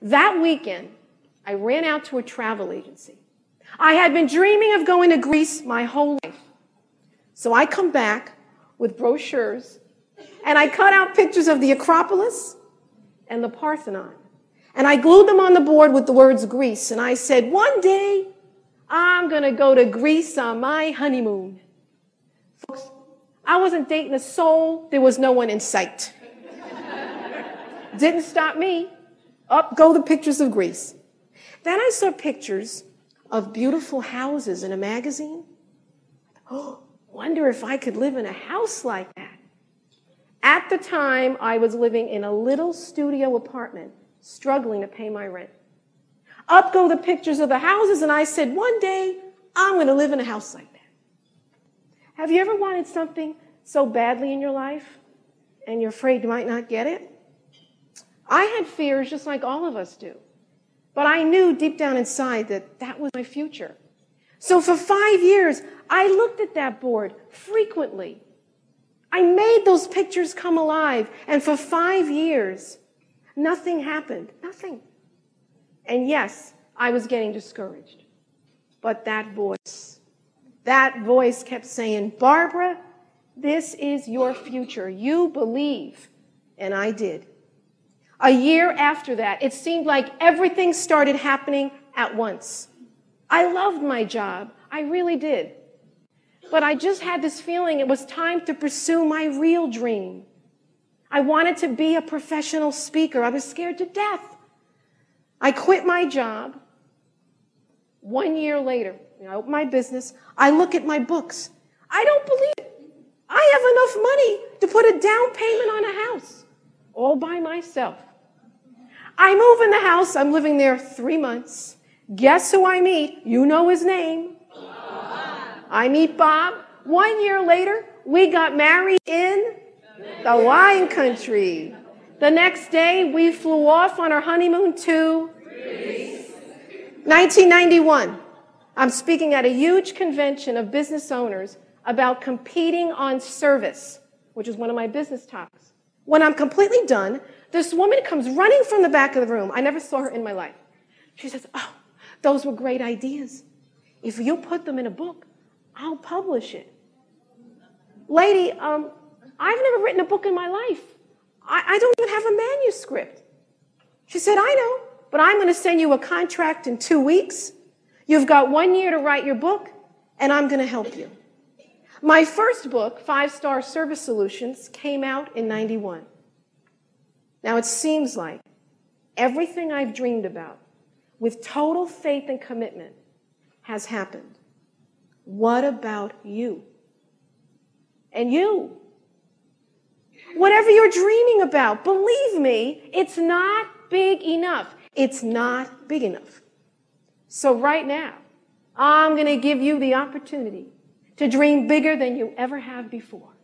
That weekend, I ran out to a travel agency. I had been dreaming of going to Greece my whole life. So I come back with brochures, and I cut out pictures of the Acropolis and the Parthenon. And I glued them on the board with the words Greece. And I said, one day, I'm going to go to Greece on my honeymoon. Folks, I wasn't dating a soul. There was no one in sight. Didn't stop me. Up go the pictures of Greece. Then I saw pictures of beautiful houses in a magazine. Oh, wonder if I could live in a house like that. At the time, I was living in a little studio apartment, struggling to pay my rent. Up go the pictures of the houses, and I said, one day, I'm going to live in a house like that. Have you ever wanted something so badly in your life, and you're afraid you might not get it? I had fears just like all of us do. But I knew deep down inside that that was my future. So for 5 years, I looked at that board frequently. I made those pictures come alive. And for 5 years, nothing happened. Nothing. And yes, I was getting discouraged. But that voice kept saying, Barbara, this is your future. You believe. And I did. A year after that, it seemed like everything started happening at once. I loved my job. I really did. But I just had this feeling it was time to pursue my real dream. I wanted to be a professional speaker. I was scared to death. I quit my job. 1 year later, I opened my business. I look at my books. I don't believe it. I have enough money to put a down payment on a house, all by myself. I move in the house. I'm living there 3 months. Guess who I meet? You know his name. I meet Bob. 1 year later, we got married in the wine country. The next day, we flew off on our honeymoon to Greece. 1991. I'm speaking at a huge convention of business owners about competing on service, which is one of my business talks. When I'm completely done, this woman comes running from the back of the room. I never saw her in my life. She says, oh, those were great ideas. If you put them in a book, I'll publish it. Lady, I've never written a book in my life. I don't even have a manuscript. She said, I know, but I'm going to send you a contract in 2 weeks. You've got 1 year to write your book, and I'm going to help you. My first book, 5-Star Service Solutions, came out in 91. Now, it seems like everything I've dreamed about, with total faith and commitment, has happened. What about you? And you? Whatever you're dreaming about, believe me, it's not big enough. It's not big enough. So right now, I'm going to give you the opportunity to dream bigger than you ever have before.